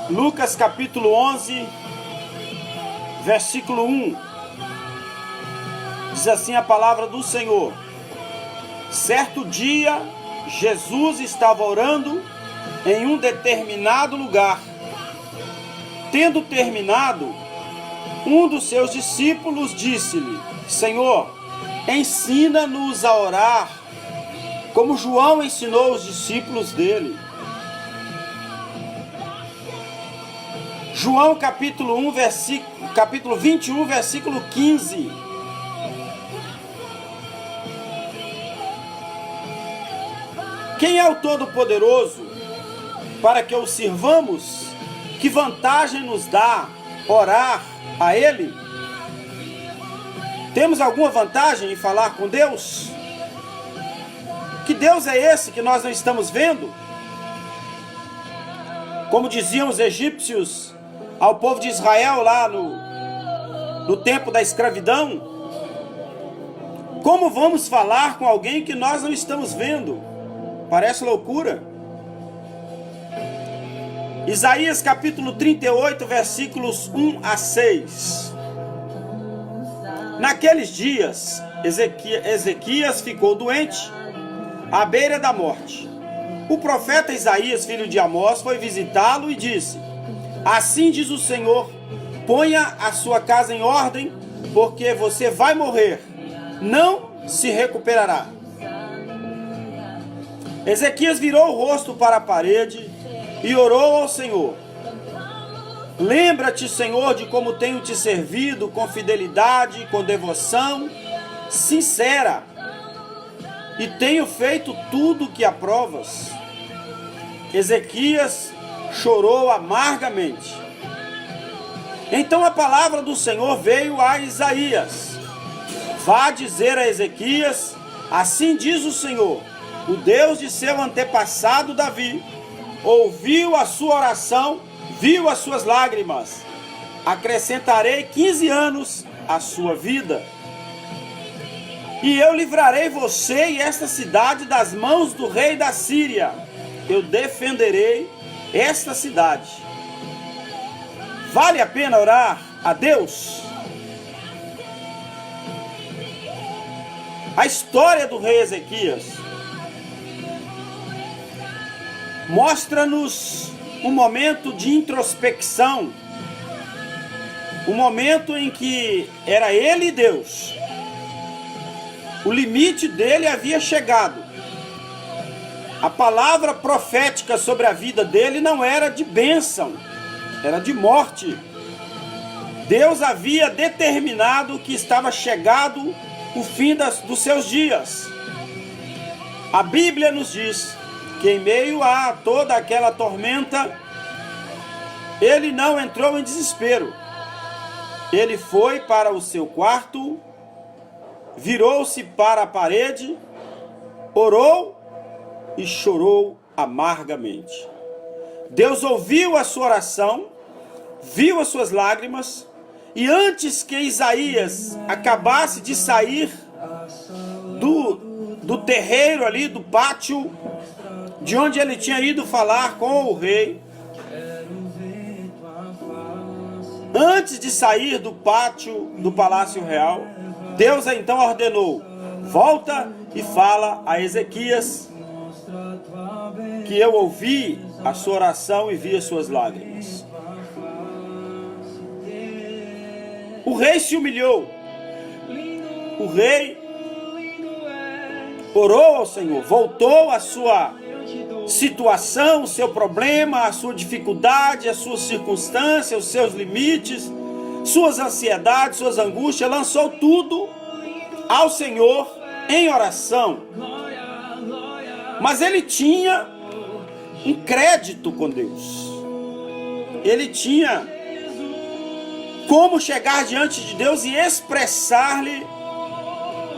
Lucas capítulo 11, versículo 1. Diz assim a palavra do Senhor: certo dia, Jesus estava orando em um determinado lugar. Tendo terminado, um dos seus discípulos disse-lhe: Senhor, ensina-nos a orar, como João ensinou os discípulos dele. João capítulo 21, versículo 15. Quem é o Todo-Poderoso para que o sirvamos? Que vantagem nos dá orar a Ele? Temos alguma vantagem em falar com Deus? Que Deus é esse que nós não estamos vendo? Como diziam os egípcios ao povo de Israel lá no tempo da escravidão, como vamos falar com alguém que nós não estamos vendo? Parece loucura. Isaías capítulo 38, versículos 1 a 6. Naqueles dias, Ezequias ficou doente, à beira da morte. O profeta Isaías, filho de Amós, foi visitá-lo e disse: assim diz o Senhor, ponha a sua casa em ordem, porque você vai morrer, não se recuperará. Ezequias virou o rosto para a parede e orou ao Senhor: lembra-te, Senhor, de como tenho te servido com fidelidade, com devoção sincera, e tenho feito tudo o que aprovas. Ezequias chorou amargamente. Então a palavra do Senhor veio a Isaías: vá dizer a Ezequias, assim diz o Senhor, o Deus de seu antepassado Davi, ouviu a sua oração, viu as suas lágrimas. Acrescentarei 15 anos à sua vida. E eu livrarei você e esta cidade das mãos do rei da Síria. Eu defenderei esta cidade. Vale a pena orar a Deus? A história do rei Ezequias mostra-nos um momento de introspecção, um momento em que era ele e Deus. O limite dele havia chegado. A palavra profética sobre a vida dele não era de bênção, era de morte. Deus havia determinado que estava chegado o fim dos seus dias. A Bíblia nos diz que em meio a toda aquela tormenta, ele não entrou em desespero. Ele foi para o seu quarto, virou-se para a parede, orou e chorou amargamente. Deus ouviu a sua oração, viu as suas lágrimas, e antes que Isaías acabasse de sair do terreiro ali, do pátio, de onde ele tinha ido falar com o rei, antes de sair do pátio do Palácio Real, Deus então ordenou: volta e fala a Ezequias que eu ouvi a sua oração e vi as suas lágrimas. O rei se humilhou. O rei orou ao Senhor, voltou à sua situação, o seu problema, a sua dificuldade, as suas circunstâncias, os seus limites, suas ansiedades, suas angústias, lançou tudo ao Senhor em oração. Mas ele tinha um crédito com Deus. Ele tinha como chegar diante de Deus e expressar-lhe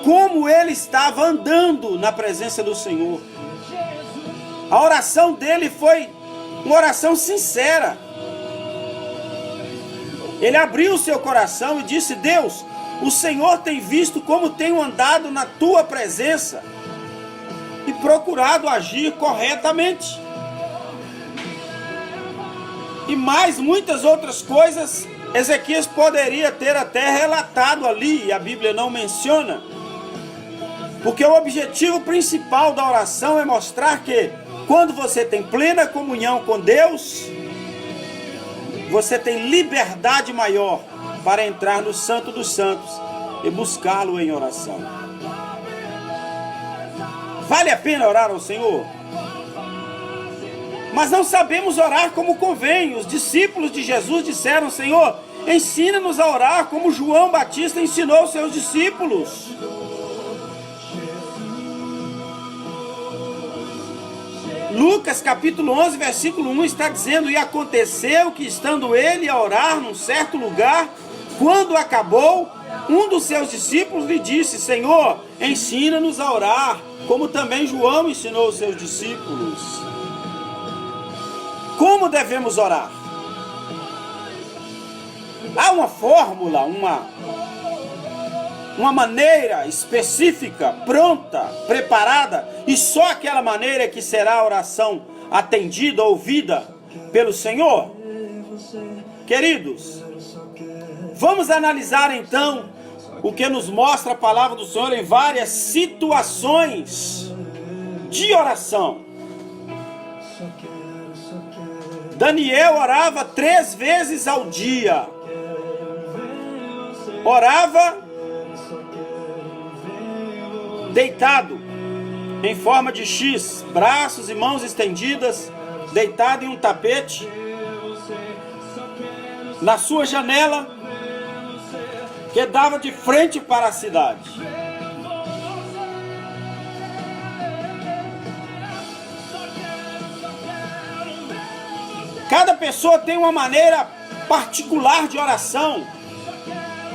como ele estava andando na presença do Senhor. A oração dele foi uma oração sincera. Ele abriu o seu coração e disse: Deus, o Senhor tem visto como tenho andado na tua presença e procurado agir corretamente. E mais muitas outras coisas Ezequias poderia ter até relatado ali, e a Bíblia não menciona. Porque o objetivo principal da oração é mostrar que quando você tem plena comunhão com Deus, você tem liberdade maior para entrar no Santo dos Santos e buscá-lo em oração. Vale a pena orar ao Senhor? Mas não sabemos orar como convém. Os discípulos de Jesus disseram: Senhor, ensina-nos a orar como João Batista ensinou aos seus discípulos. Lucas capítulo 11, versículo 1 está dizendo: E aconteceu que, estando ele a orar num certo lugar, quando acabou, um dos seus discípulos lhe disse: Senhor, ensina-nos a orar, como também João ensinou aos seus discípulos. Como devemos orar? Há uma fórmula, uma maneira específica, pronta, preparada, e só aquela maneira que será a oração atendida, ouvida pelo Senhor? Queridos, vamos analisar então o que nos mostra a palavra do Senhor em várias situações de oração. Daniel orava 3 vezes ao dia. Orava deitado, em forma de X, braços e mãos estendidas, deitado em um tapete, na sua janela, que dava de frente para a cidade. Cada pessoa tem uma maneira particular de oração.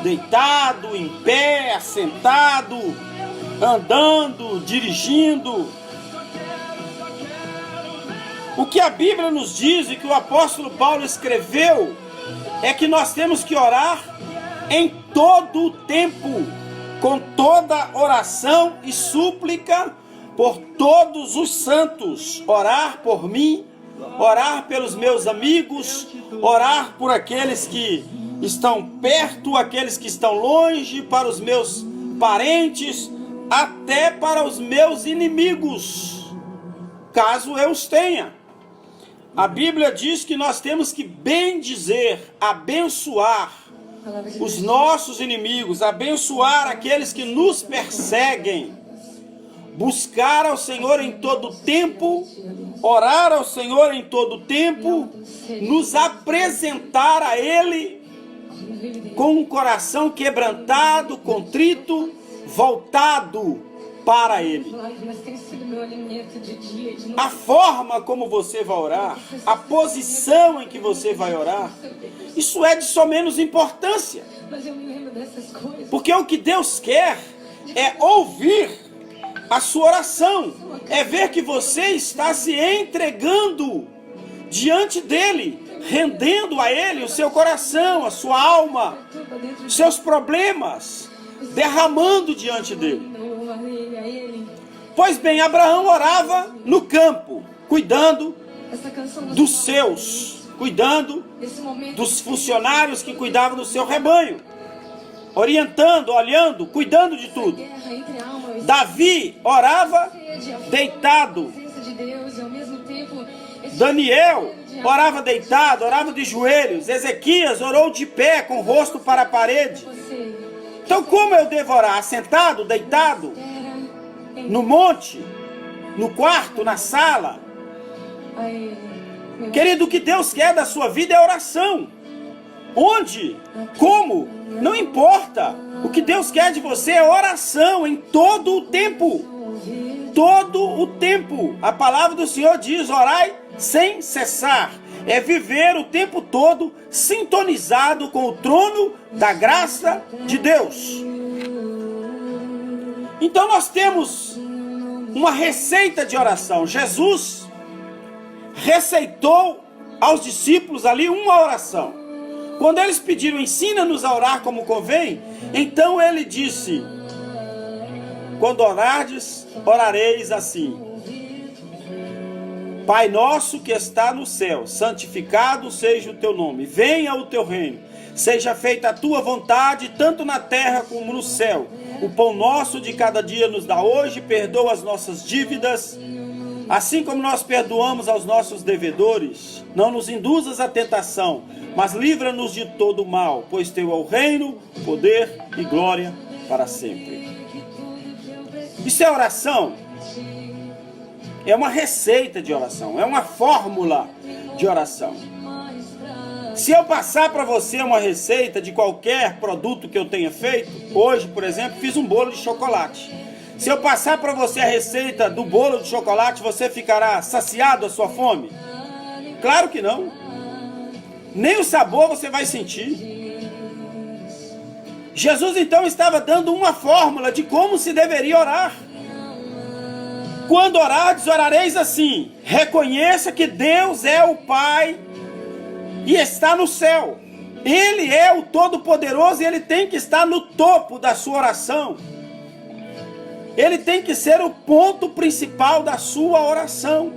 Deitado, em pé, assentado, andando, dirigindo. O que a Bíblia nos diz e que o apóstolo Paulo escreveu é que nós temos que orar em todo o tempo, com toda oração e súplica por todos os santos. Orar por mim, orar pelos meus amigos, orar por aqueles que estão perto, aqueles que estão longe, para os meus parentes, até para os meus inimigos, caso eu os tenha. A Bíblia diz que nós temos que bendizer, abençoar os nossos inimigos, abençoar aqueles que nos perseguem, buscar ao Senhor em todo tempo, orar ao Senhor em todo tempo, nos apresentar a Ele com um coração quebrantado, contrito, voltado para Ele. A forma como você vai orar, a posição em que você vai orar, isso é de só menos importância. Porque o que Deus quer é ouvir a sua oração, é ver que você está se entregando diante dEle, rendendo a Ele o seu coração, a sua alma, seus problemas, derramando diante dEle. Pois bem, Abraão orava no campo, cuidando dos seus, cuidando dos funcionários que cuidavam do seu rebanho, orientando, olhando, cuidando de tudo. Davi orava deitado. Daniel orava deitado, orava de joelhos. Ezequias orou de pé, com o rosto para a parede. Então, como eu devo orar? Sentado, deitado, no monte, no quarto, na sala? Querido, o que Deus quer da sua vida é oração. Onde? Como? Não importa. O que Deus quer de você é oração em todo o tempo. Todo o tempo. A palavra do Senhor diz: orai sem cessar. É viver o tempo todo sintonizado com o trono da graça de Deus. Então nós temos uma receita de oração. Jesus receitou aos discípulos ali uma oração. Quando eles pediram: ensina-nos a orar como convém, então ele disse: quando orardes, orareis assim. Pai nosso que está no céu, santificado seja o teu nome. Venha o teu reino. Seja feita a tua vontade, tanto na terra como no céu. O pão nosso de cada dia nos dá hoje. Perdoa as nossas dívidas, assim como nós perdoamos aos nossos devedores. Não nos induzas à tentação, mas livra-nos de todo o mal, pois teu é o reino, poder e glória para sempre. Isso é oração? É uma receita de oração, é uma fórmula de oração. Se eu passar para você uma receita de qualquer produto que eu tenha feito, hoje, por exemplo, fiz um bolo de chocolate. Se eu passar para você a receita do bolo de chocolate, você ficará saciado a sua fome? Claro que não. Nem o sabor você vai sentir. Jesus então estava dando uma fórmula de como se deveria orar. Quando orardes, orareis assim: reconheça que Deus é o Pai e está no céu. Ele é o Todo-Poderoso e Ele tem que estar no topo da sua oração. Ele tem que ser o ponto principal da sua oração.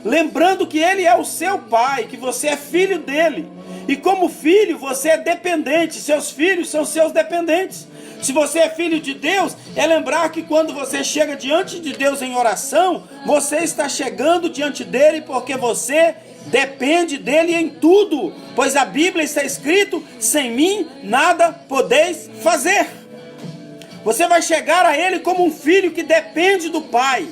Lembrando que Ele é o seu Pai, que você é filho dEle. E como filho, você é dependente. Seus filhos são seus dependentes. Se você é filho de Deus, é lembrar que quando você chega diante de Deus em oração, você está chegando diante dEle porque você depende dEle em tudo. Pois a Bíblia está escrito: sem mim nada podeis fazer. Você vai chegar a Ele como um filho que depende do Pai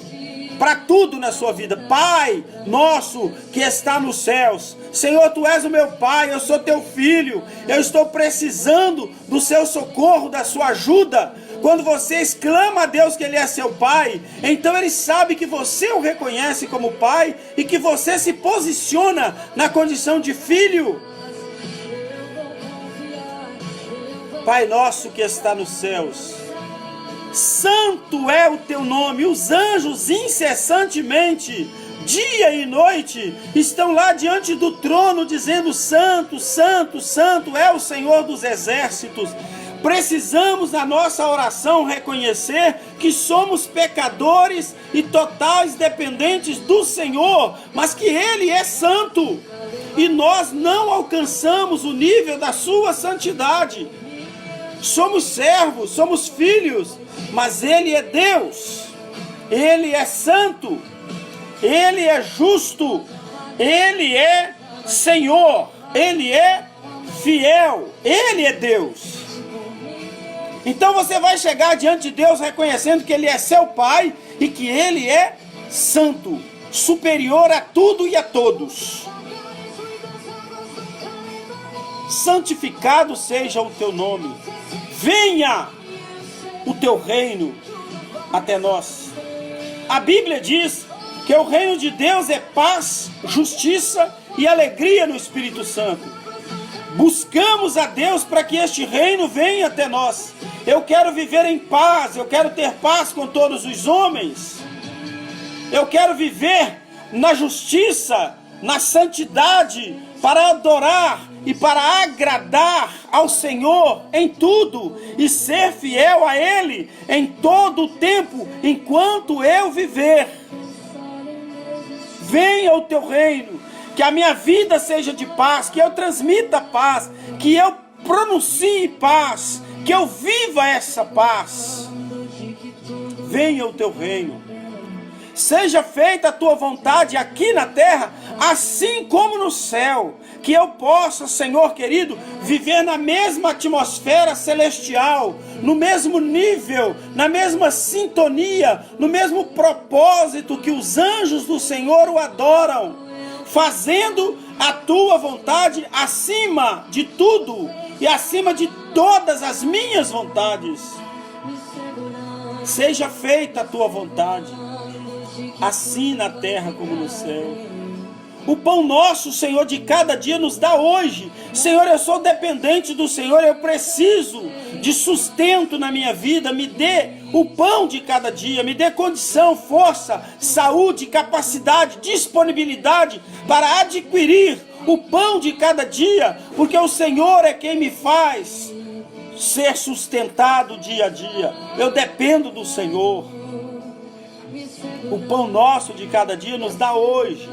para tudo na sua vida. Pai nosso que está nos céus, Senhor, Tu és o meu Pai, eu sou Teu filho, eu estou precisando do Seu socorro, da Sua ajuda. Quando você exclama a Deus que Ele é seu Pai, então Ele sabe que você o reconhece como Pai e que você se posiciona na condição de filho. Pai nosso que está nos céus, santo é o teu nome. Os anjos incessantemente, dia e noite, estão lá diante do trono dizendo: santo, santo, santo é o Senhor dos exércitos. Precisamos na nossa oração reconhecer que somos pecadores e totais dependentes do Senhor, mas que Ele é santo e nós não alcançamos o nível da sua santidade. Somos servos, somos filhos, mas Ele é Deus, Ele é santo, Ele é justo, Ele é Senhor, Ele é fiel, Ele é Deus. Então você vai chegar diante de Deus reconhecendo que Ele é seu Pai e que Ele é santo, superior a tudo e a todos. Santificado seja o teu nome. Venha o teu reino até nós. A Bíblia diz que o reino de Deus é paz, justiça e alegria no Espírito Santo. Buscamos a Deus para que este reino venha até nós. Eu quero viver em paz, eu quero ter paz com todos os homens. Eu quero viver na justiça, na santidade, para adorar e para agradar ao Senhor em tudo e ser fiel a Ele em todo o tempo enquanto eu viver. Venha o teu reino, que a minha vida seja de paz, que eu transmita paz, que eu pronuncie paz, que eu viva essa paz. Venha o teu reino. Seja feita a tua vontade aqui na terra, assim como no céu. Que eu possa, Senhor querido, viver na mesma atmosfera celestial, no mesmo nível, na mesma sintonia, no mesmo propósito que os anjos do Senhor o adoram, fazendo a tua vontade acima de tudo e acima de todas as minhas vontades. Seja feita a tua vontade, assim na terra como no céu. O pão nosso, Senhor, de cada dia nos dá hoje. Senhor, eu sou dependente do Senhor, eu preciso de sustento na minha vida. Me dê o pão de cada dia, me dê condição, força, saúde, capacidade, disponibilidade para adquirir o pão de cada dia, porque o Senhor é quem me faz ser sustentado dia a dia. Eu dependo do Senhor. O pão nosso de cada dia nos dá hoje.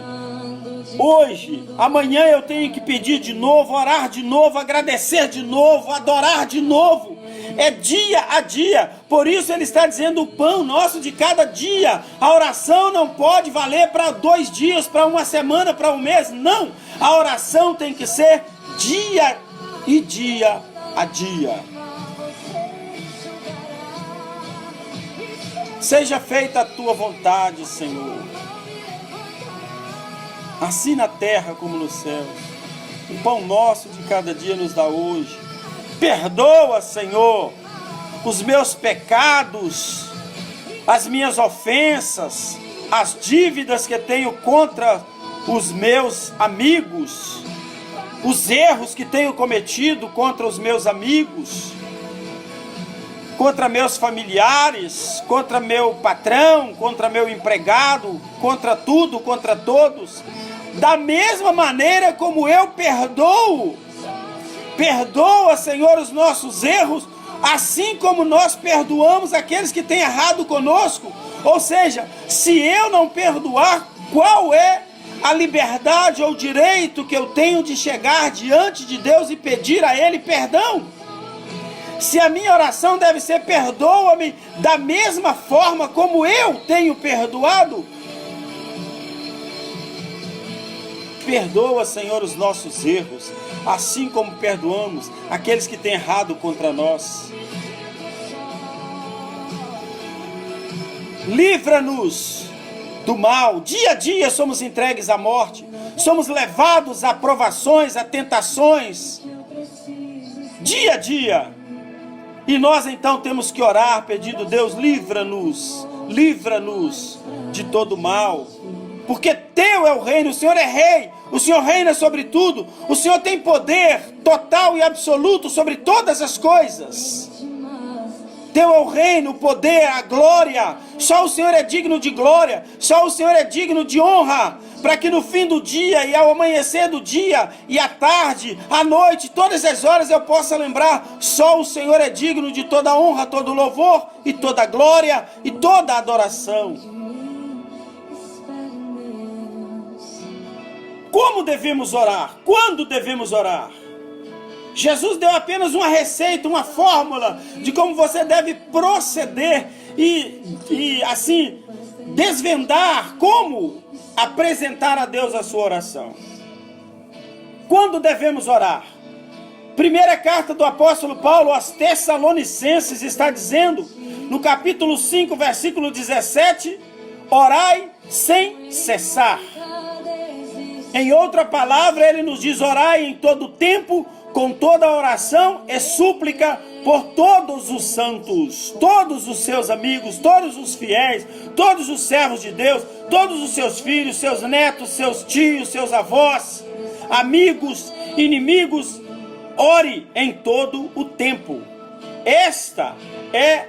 Hoje, amanhã eu tenho que pedir de novo, orar de novo, agradecer de novo, adorar de novo. É dia a dia. Por isso ele está dizendo o pão nosso de cada dia. A oração não pode valer para 2 dias, para uma semana, para um mês. Não. A oração tem que ser dia e dia a dia. Seja feita a tua vontade, Senhor. Assim na terra como nos céus. O pão nosso de cada dia nos dá hoje. Perdoa, Senhor, os meus pecados, as minhas ofensas, as dívidas que tenho contra os meus amigos, os erros que tenho cometido contra os meus amigos, contra meus familiares, contra meu patrão, contra meu empregado, contra tudo, contra todos. Da mesma maneira como eu perdoo. Perdoa, Senhor, os nossos erros, assim como nós perdoamos aqueles que têm errado conosco. Ou seja, se eu não perdoar, qual é a liberdade ou direito que eu tenho de chegar diante de Deus e pedir a Ele perdão? Se a minha oração deve ser perdoa-me da mesma forma como eu tenho perdoado. Perdoa, Senhor, os nossos erros, assim como perdoamos aqueles que têm errado contra nós. Livra-nos do mal. Dia a dia somos entregues à morte. Somos levados a provações, a tentações. Dia a dia. E nós então temos que orar pedindo: Deus, livra-nos. Livra-nos de todo mal. Porque teu é o reino, o Senhor é rei, o Senhor reina sobre tudo, o Senhor tem poder total e absoluto sobre todas as coisas. Teu é o reino, o poder, a glória. Só o Senhor é digno de glória, só o Senhor é digno de honra, para que no fim do dia e ao amanhecer do dia e à tarde, à noite, todas as horas eu possa lembrar: só o Senhor é digno de toda honra, todo louvor e toda glória e toda adoração. Como devemos orar? Quando devemos orar? Jesus deu apenas uma receita, uma fórmula de como você deve proceder e assim, desvendar como apresentar a Deus a sua oração. Quando devemos orar? Primeira carta do apóstolo Paulo aos Tessalonicenses está dizendo, no capítulo 5, versículo 17, orai sem cessar. Em outra palavra, ele nos diz: orai em todo tempo, com toda oração e súplica por todos os santos, todos os seus amigos, todos os fiéis, todos os servos de Deus, todos os seus filhos, seus netos, seus tios, seus avós, amigos, inimigos. Ore em todo o tempo. Esta é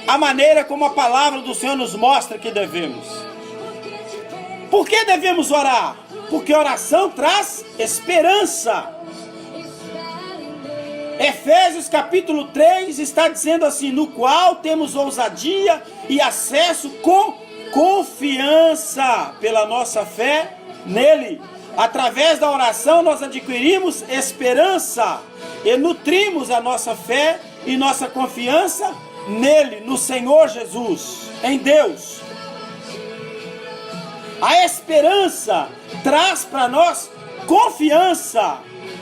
a maneira como a palavra do Senhor nos mostra que devemos. Por que devemos orar? Porque oração traz esperança. Efésios capítulo 3 está dizendo assim: no qual temos ousadia e acesso com confiança pela nossa fé nele. Através da oração nós adquirimos esperança e nutrimos a nossa fé e nossa confiança nele, no Senhor Jesus, em Deus. A esperança traz para nós confiança.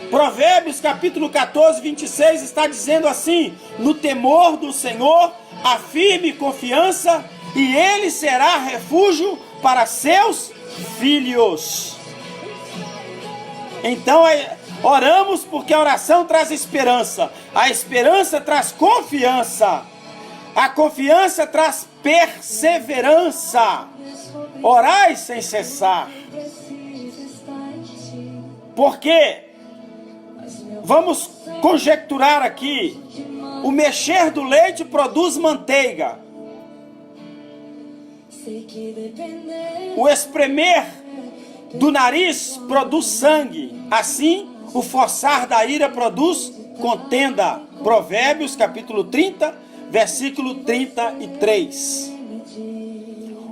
Provérbios capítulo 14, 26 está dizendo assim: no temor do Senhor há firme confiança, e ele será refúgio para seus filhos. Então oramos porque a oração traz esperança, a esperança traz confiança, a confiança traz perseverança. Orai sem cessar. Porque vamos conjecturar aqui: o mexer do leite produz manteiga, o espremer do nariz produz sangue, assim o forçar da ira produz contenda. Provérbios capítulo 30, versículo 33.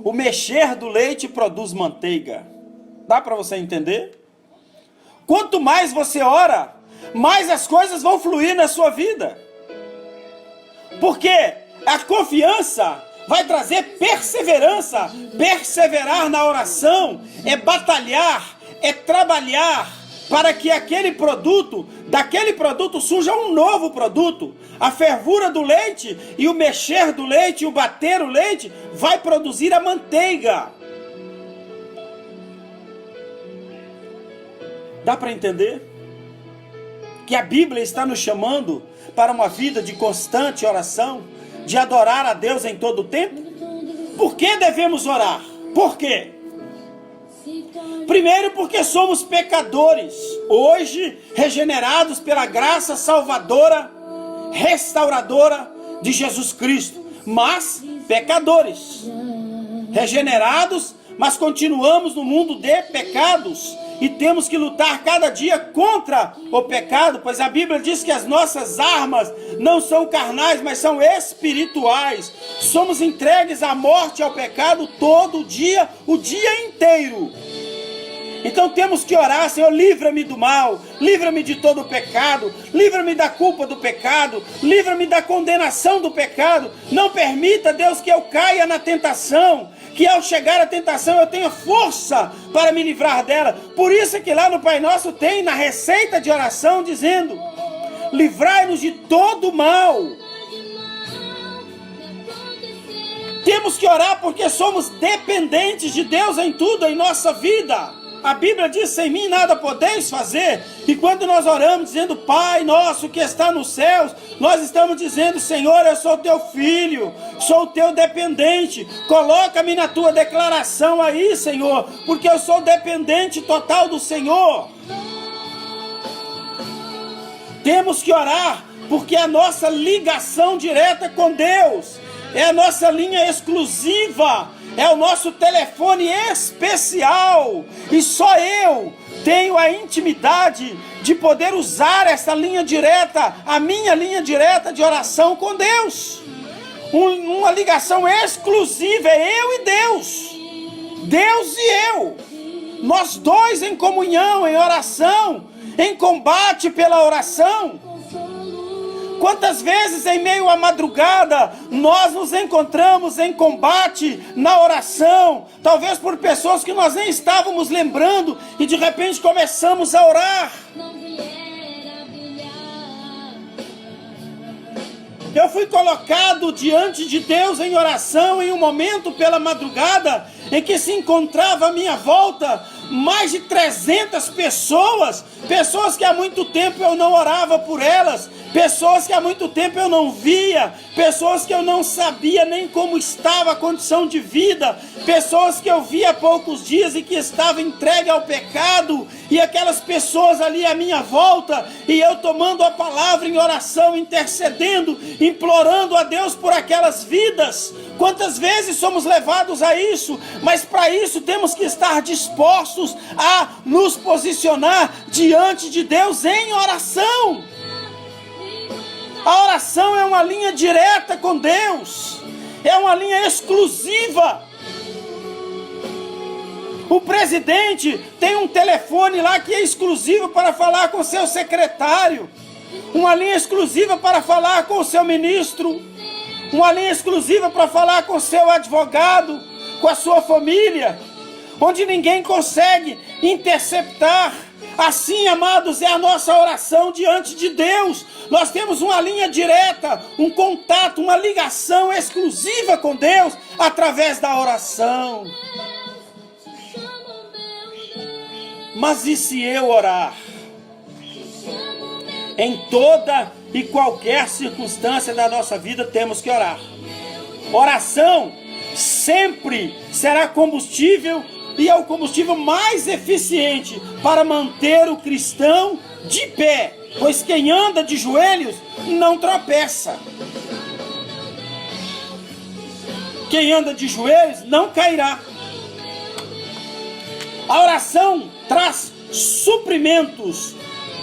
o mexer do leite produz manteiga. Dá para você entender? Quanto mais você ora, mais as coisas vão fluir na sua vida. Porque a confiança vai trazer perseverança. Perseverar na oração é batalhar, é trabalhar para que daquele produto surja um novo produto. A fervura do leite e o mexer do leite e o bater o leite vai produzir a manteiga. Dá para entender? Que a Bíblia está nos chamando para uma vida de constante oração, de adorar a Deus em todo o tempo? Por que devemos orar? Por quê? Primeiro, porque somos pecadores, hoje regenerados pela graça salvadora, restauradora de Jesus Cristo, mas pecadores, regenerados, mas continuamos no mundo de pecados e temos que lutar cada dia contra o pecado, pois a Bíblia diz que as nossas armas não são carnais, mas são espirituais. Somos entregues à morte e ao pecado todo dia, o dia inteiro. Então temos que orar: Senhor, livra-me do mal, livra-me de todo o pecado, livra-me da culpa do pecado, livra-me da condenação do pecado. Não permita, Deus, que eu caia na tentação, que ao chegar à tentação eu tenha força para me livrar dela. Por isso é que lá no Pai Nosso tem na receita de oração dizendo: livrai-nos de todo mal. Temos que orar porque somos dependentes de Deus em tudo em nossa vida. A Bíblia diz: sem mim nada podeis fazer. E quando nós oramos dizendo Pai nosso que está nos céus, nós estamos dizendo: Senhor, eu sou teu filho, sou teu dependente. Coloca-me na tua declaração aí, Senhor, porque eu sou dependente total do Senhor. Temos que orar porque é a nossa ligação direta com Deus, é a nossa linha exclusiva, é o nosso telefone especial, e só eu tenho a intimidade de poder usar essa linha direta, a minha linha direta de oração com Deus. Uma ligação exclusiva, é eu e Deus, Deus e eu, nós dois em comunhão, em oração, em combate pela oração. Quantas vezes em meio à madrugada nós nos encontramos em combate na oração, talvez por pessoas que nós nem estávamos lembrando, e de repente começamos a orar. Eu fui colocado diante de Deus em oração em um momento pela madrugada em que se encontrava à minha volta mais de 300 pessoas que há muito tempo eu não orava por elas, pessoas que há muito tempo eu não via, pessoas que eu não sabia nem como estava a condição de vida, pessoas que eu via há poucos dias e que estavam entregues ao pecado, e aquelas pessoas ali à minha volta, e eu tomando a palavra em oração, intercedendo, implorando a Deus por aquelas vidas. Quantas vezes somos levados a isso, mas para isso temos que estar dispostos a nos posicionar diante de Deus em oração. A oração é uma linha direta com Deus, é uma linha exclusiva. O presidente tem um telefone lá que é exclusivo para falar com seu secretário, uma linha exclusiva para falar com o seu ministro, uma linha exclusiva para falar com o seu advogado, com a sua família, onde ninguém consegue interceptar. Assim, amados, é a nossa oração diante de Deus. Nós temos uma linha direta, um contato, uma ligação exclusiva com Deus através da oração. Mas e se eu orar? Em toda e qualquer circunstância da nossa vida temos que orar. Oração sempre será combustível, e é o combustível mais eficiente para manter o cristão de pé, pois quem anda de joelhos não tropeça. Quem anda de joelhos não cairá. A oração traz suprimentos,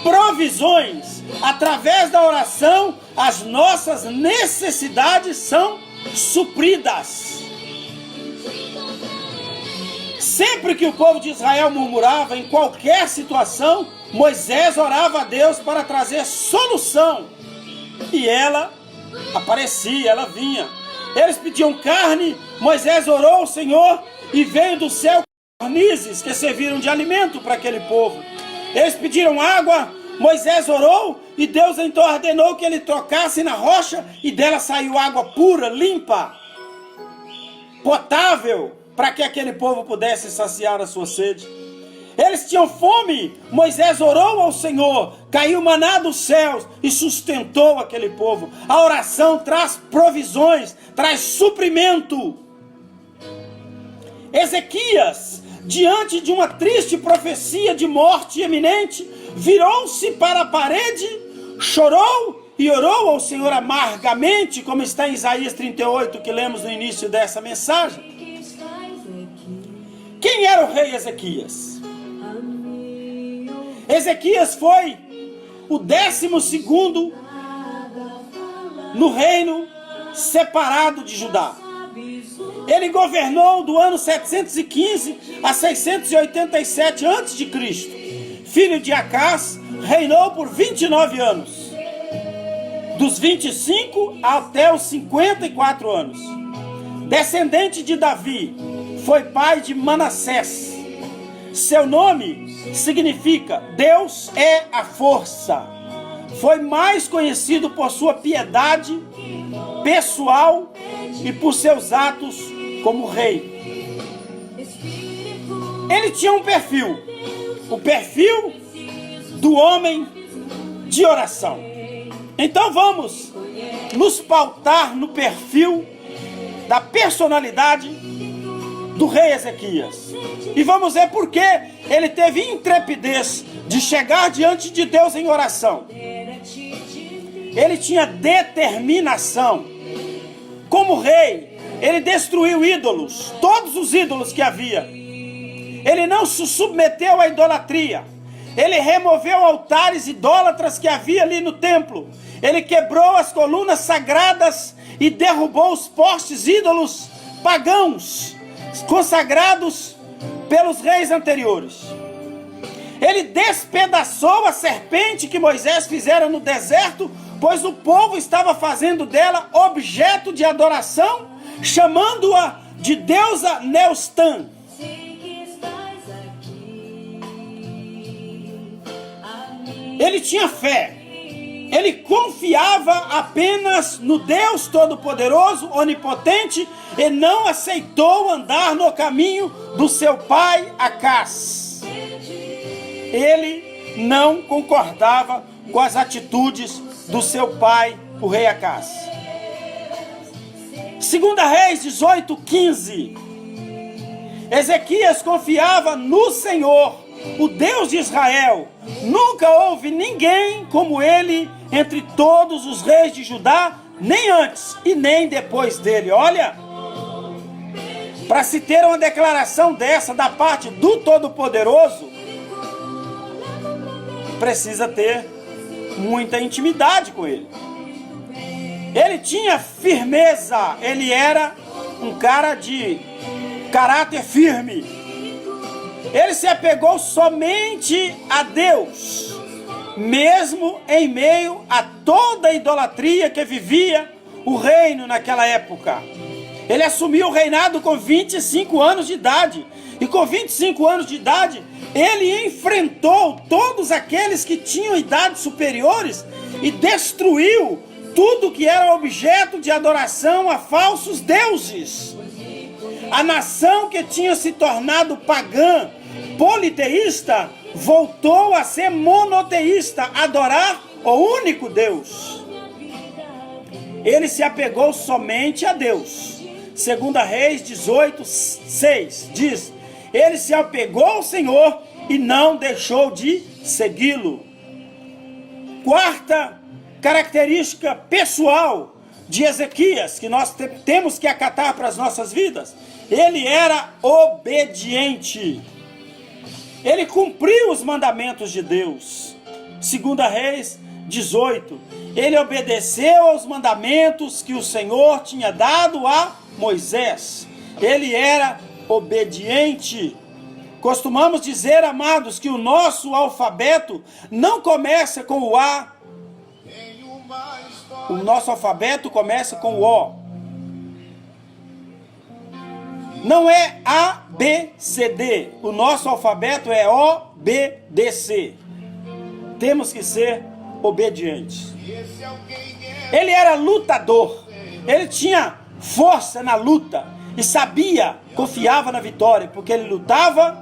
provisões. Através da oração, as nossas necessidades são supridas. Sempre que o povo de Israel murmurava em qualquer situação, Moisés orava a Deus para trazer solução. E ela aparecia, ela vinha. Eles pediam carne, Moisés orou ao Senhor e veio do céu cornizes que serviram de alimento para aquele povo. Eles pediram água, Moisés orou e Deus então ordenou que ele tocasse na rocha e dela saiu água pura, limpa, potável, para que aquele povo pudesse saciar a sua sede. Eles tinham fome, Moisés orou ao Senhor, caiu maná dos céus e sustentou aquele povo. A oração traz provisões, traz suprimento. Ezequias, diante de uma triste profecia de morte iminente, virou-se para a parede, chorou e orou ao Senhor amargamente, como está em Isaías 38, que lemos no início dessa mensagem. Quem era o rei Ezequias? Ezequias foi o 12º no reino separado de Judá. Ele governou do ano 715 a 687 a.C. Filho de Acás, reinou por 29 anos. Dos 25 até os 54 anos. Descendente de Davi, foi pai de Manassés. Seu nome significa Deus é a força. Foi mais conhecido por sua piedade pessoal e por seus atos como rei. Ele tinha um perfil, o perfil do homem de oração. Então vamos nos pautar no perfil da personalidade do rei Ezequias. E vamos ver por que ele teve intrepidez de chegar diante de Deus em oração. Ele tinha determinação. Como rei, ele destruiu ídolos, todos os ídolos que havia. Ele não se submeteu à idolatria. Ele removeu altares idólatras que havia ali no templo. Ele quebrou as colunas sagradas e derrubou os postes ídolos pagãos consagrados pelos reis anteriores. Ele despedaçou a serpente que Moisés fizera no deserto, pois o povo estava fazendo dela objeto de adoração, chamando-a de deusa Neustã. Ele tinha fé. Ele confiava apenas no Deus Todo-Poderoso, Onipotente, e não aceitou andar no caminho do seu pai Acás. Ele não concordava com as atitudes do seu pai, o rei Acás. 2 Reis 18:15. Ezequias confiava no Senhor, o Deus de Israel. Nunca houve ninguém como ele entre todos os reis de Judá, nem antes e nem depois dele. Olha, para se ter uma declaração dessa da parte do Todo-Poderoso, precisa ter muita intimidade com ele. Ele tinha firmeza, ele era um cara de caráter firme. Ele se apegou somente a Deus, mesmo em meio a toda a idolatria que vivia o reino naquela época. Ele assumiu o reinado com 25 anos de idade. E com 25 anos de idade, ele enfrentou todos aqueles que tinham idades superiores e destruiu tudo que era objeto de adoração a falsos deuses. A nação que tinha se tornado pagã, politeísta, voltou a ser monoteísta, adorar o único Deus. Ele se apegou somente a Deus. 2 Reis 18:6 diz: ele se apegou ao Senhor e não deixou de segui-lo. Quarta característica pessoal de Ezequias, que nós temos que acatar para as nossas vidas: ele era obediente. Ele cumpriu os mandamentos de Deus. 2 Reis 18. Ele obedeceu aos mandamentos que o Senhor tinha dado a Moisés. Ele era obediente. Costumamos dizer, amados, que o nosso alfabeto não começa com o A. O nosso alfabeto começa com o O. Não é A, B, C, D. O nosso alfabeto é O, B, D, C. Temos que ser obedientes. Ele era lutador. Ele tinha força na luta. E sabia, confiava na vitória. Porque ele lutava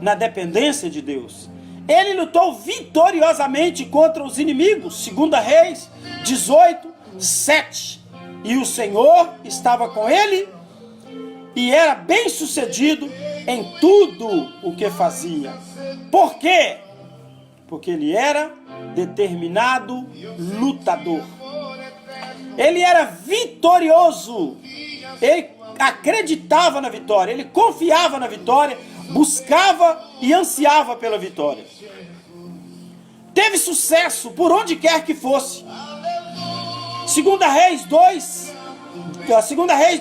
na dependência de Deus. Ele lutou vitoriosamente contra os inimigos. 2 Reis 18, 7. E o Senhor estava com ele e era bem sucedido em tudo o que fazia. Por quê? Porque ele era determinado lutador. Ele era vitorioso. Ele acreditava na vitória. Ele confiava na vitória. Buscava e ansiava pela vitória. Teve sucesso por onde quer que fosse. 2 Reis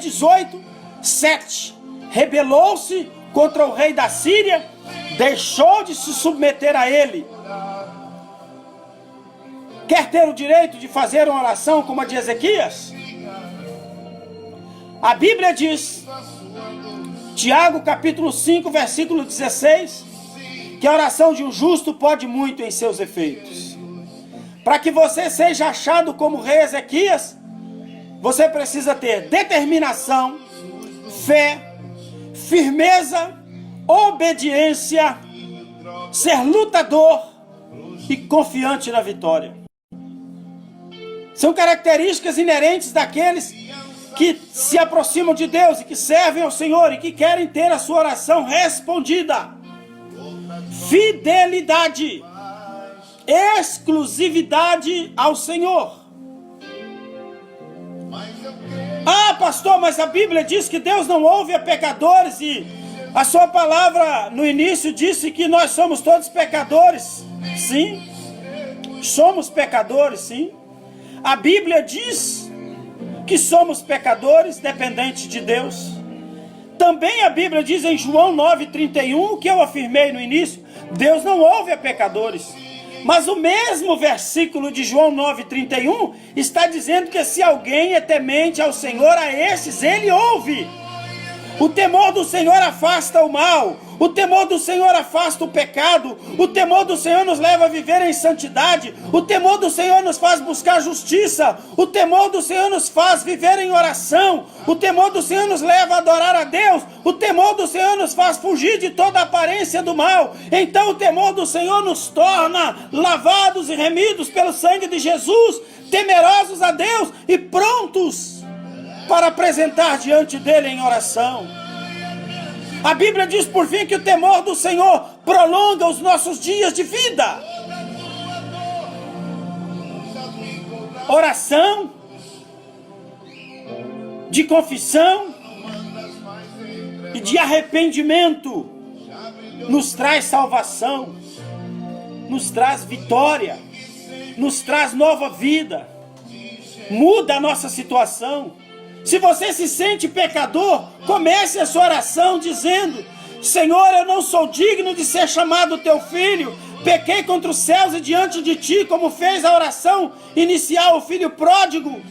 18, 7. Rebelou-se contra o rei da Síria, deixou de se submeter a ele. Quer ter o direito de fazer uma oração como a de Ezequias? A Bíblia diz, Tiago capítulo 5, versículo 16, que a oração de um justo pode muito em seus efeitos. Para que você seja achado como o rei Ezequias, você precisa ter determinação, fé, firmeza, obediência, ser lutador e confiante na vitória. São características inerentes daqueles que se aproximam de Deus e que servem ao Senhor e que querem ter a sua oração respondida. Fidelidade, exclusividade ao Senhor. Ah, pastor, mas a Bíblia diz que Deus não ouve a pecadores e a sua palavra no início disse que nós somos todos pecadores. Sim, somos pecadores, sim. A Bíblia diz que somos pecadores dependentes de Deus. Também a Bíblia diz em João 9,31, o que eu afirmei no início, Deus não ouve a pecadores. Mas o mesmo versículo de João 9,31 está dizendo que se alguém é temente ao Senhor, a esses ele ouve. O temor do Senhor afasta o mal. O temor do Senhor afasta o pecado. O temor do Senhor nos leva a viver em santidade. O temor do Senhor nos faz buscar justiça. O temor do Senhor nos faz viver em oração. O temor do Senhor nos leva a adorar a Deus. O temor do Senhor nos faz fugir de toda a aparência do mal. Então o temor do Senhor nos torna lavados e remidos pelo sangue de Jesus, temerosos a Deus e prontos para apresentar diante dele em oração. A Bíblia diz por fim que o temor do Senhor prolonga os nossos dias de vida. Oração de confissão e de arrependimento nos traz salvação, nos traz vitória, nos traz nova vida, muda a nossa situação. Se você se sente pecador, comece a sua oração dizendo: Senhor, eu não sou digno de ser chamado teu filho. Pequei contra os céus e diante de ti, como fez a oração inicial o filho pródigo.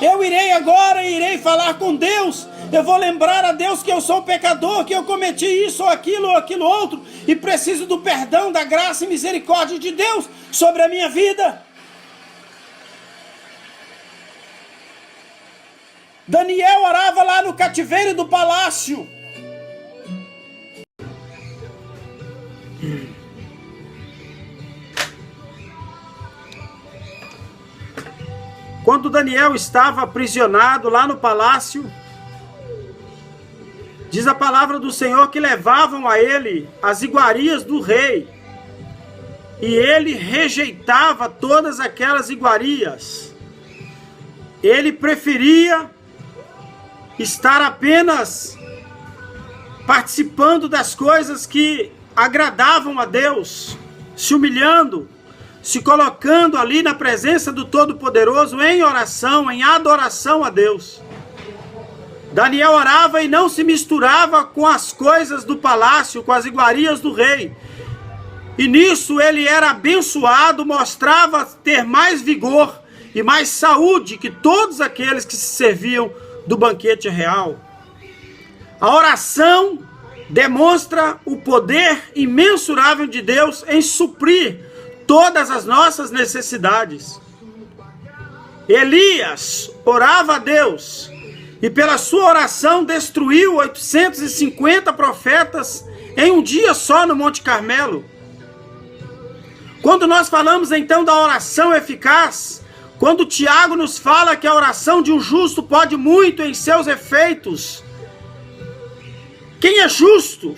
Eu irei agora e irei falar com Deus. Eu vou lembrar a Deus que eu sou pecador, que eu cometi isso ou aquilo outro, e preciso do perdão, da graça e misericórdia de Deus sobre a minha vida. Daniel orava lá no cativeiro do palácio. Quando Daniel estava aprisionado lá no palácio, diz a palavra do Senhor que levavam a ele as iguarias do rei. E ele rejeitava todas aquelas iguarias. Ele preferia estar apenas participando das coisas que agradavam a Deus, se humilhando, se colocando ali na presença do Todo-Poderoso em oração, em adoração a Deus. Daniel orava e não se misturava com as coisas do palácio, com as iguarias do rei. E nisso ele era abençoado, mostrava ter mais vigor e mais saúde que todos aqueles que se serviam do banquete real. A oração demonstra o poder imensurável de Deus em suprir todas as nossas necessidades. Elias orava a Deus e pela sua oração destruiu 850 profetas em um dia só no Monte Carmelo. Quando nós falamos então da oração eficaz, quando Tiago nos fala que a oração de um justo pode muito em seus efeitos, quem é justo?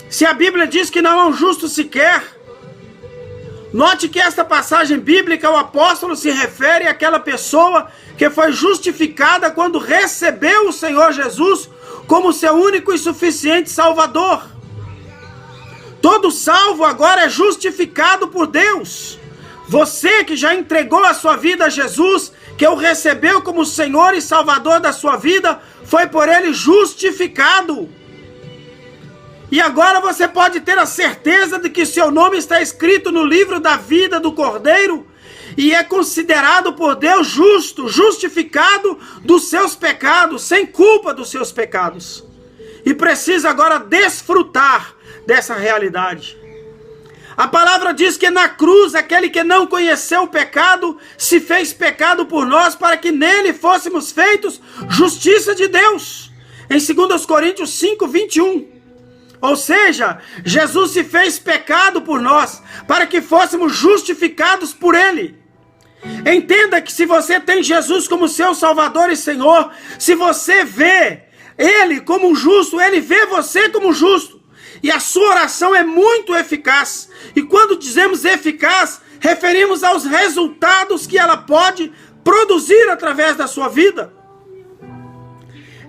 Se a Bíblia diz que não há um justo sequer. Note que esta passagem bíblica, o apóstolo se refere àquela pessoa que foi justificada quando recebeu o Senhor Jesus como seu único e suficiente Salvador. Todo salvo agora é justificado por Deus. Você que já entregou a sua vida a Jesus, que o recebeu como Senhor e Salvador da sua vida, foi por Ele justificado. E agora você pode ter a certeza de que seu nome está escrito no livro da vida do Cordeiro e é considerado por Deus justo, justificado dos seus pecados, sem culpa dos seus pecados. E precisa agora desfrutar dessa realidade. A palavra diz que na cruz, aquele que não conheceu o pecado, se fez pecado por nós, para que nele fôssemos feitos justiça de Deus. Em 2 Coríntios 5, 21. Ou seja, Jesus se fez pecado por nós, para que fôssemos justificados por Ele. Entenda que se você tem Jesus como seu Salvador e Senhor, se você vê Ele como um justo, Ele vê você como justo. E a sua oração é muito eficaz. E quando dizemos eficaz, referimos aos resultados que ela pode produzir através da sua vida.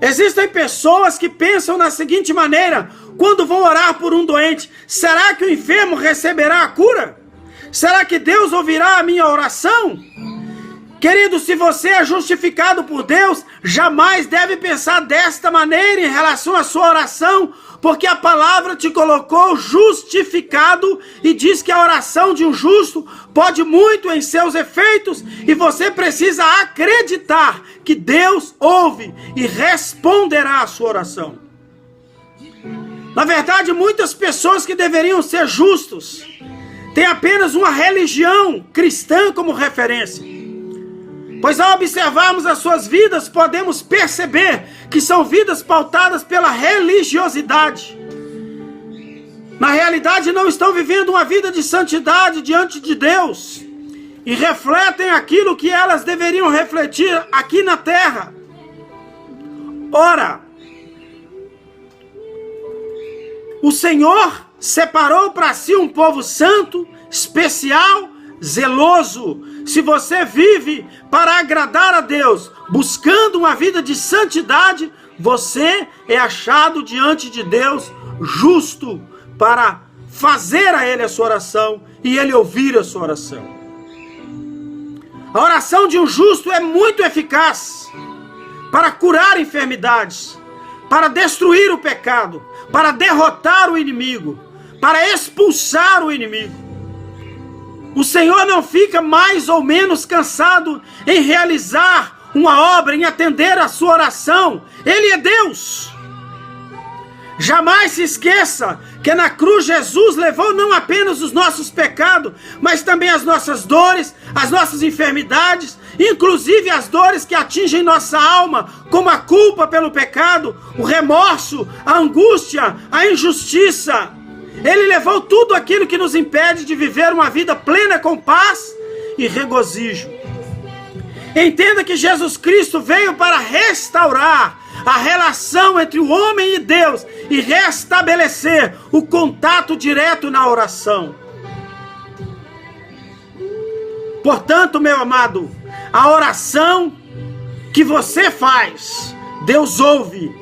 Existem pessoas que pensam da seguinte maneira: quando vão orar por um doente, será que o enfermo receberá a cura? Será que Deus ouvirá a minha oração? Querido, se você é justificado por Deus, jamais deve pensar desta maneira em relação à sua oração, porque a palavra te colocou justificado e diz que a oração de um justo pode muito em seus efeitos, e você precisa acreditar que Deus ouve e responderá à sua oração. Na verdade, muitas pessoas que deveriam ser justos têm apenas uma religião cristã como referência. Pois ao observarmos as suas vidas, podemos perceber que são vidas pautadas pela religiosidade. Na realidade, não estão vivendo uma vida de santidade diante de Deus e refletem aquilo que elas deveriam refletir aqui na terra. Ora, o Senhor separou para si um povo santo, especial, zeloso. Se você vive para agradar a Deus, buscando uma vida de santidade, você é achado diante de Deus justo para fazer a Ele a sua oração e Ele ouvir a sua oração. A oração de um justo é muito eficaz para curar enfermidades, para destruir o pecado, para derrotar o inimigo, para expulsar o inimigo. O Senhor não fica mais ou menos cansado em realizar uma obra, em atender a sua oração. Ele é Deus. Jamais se esqueça que na cruz Jesus levou não apenas os nossos pecados, mas também as nossas dores, as nossas enfermidades, inclusive as dores que atingem nossa alma, como a culpa pelo pecado, o remorso, a angústia, a injustiça. Ele levou tudo aquilo que nos impede de viver uma vida plena com paz e regozijo. Entenda que Jesus Cristo veio para restaurar a relação entre o homem e Deus e restabelecer o contato direto na oração. Portanto, meu amado, a oração que você faz, Deus ouve,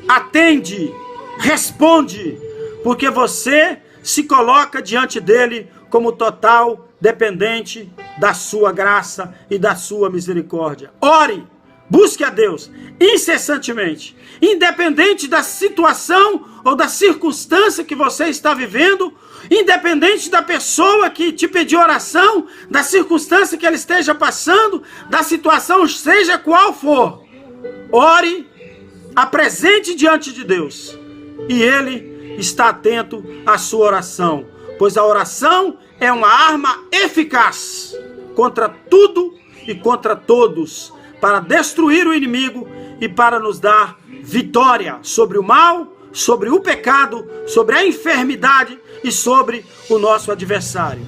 atende, responde, porque você se coloca diante dele como total dependente da sua graça e da sua misericórdia. Ore, Busque a Deus incessantemente, independente da situação ou da circunstância que você está vivendo, independente da pessoa que te pediu oração, da circunstância que ela esteja passando, da situação seja qual for. Ore, apresente diante de Deus e Ele está atento à sua oração, pois a oração é uma arma eficaz contra tudo e contra todos, para destruir o inimigo e para nos dar vitória sobre o mal, sobre o pecado, sobre a enfermidade e sobre o nosso adversário.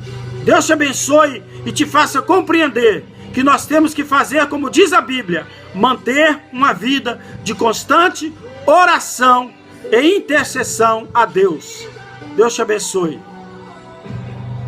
Deus te abençoe e te faça compreender que nós temos que fazer, como diz a Bíblia, manter uma vida de constante oração e intercessão a Deus. Deus te abençoe.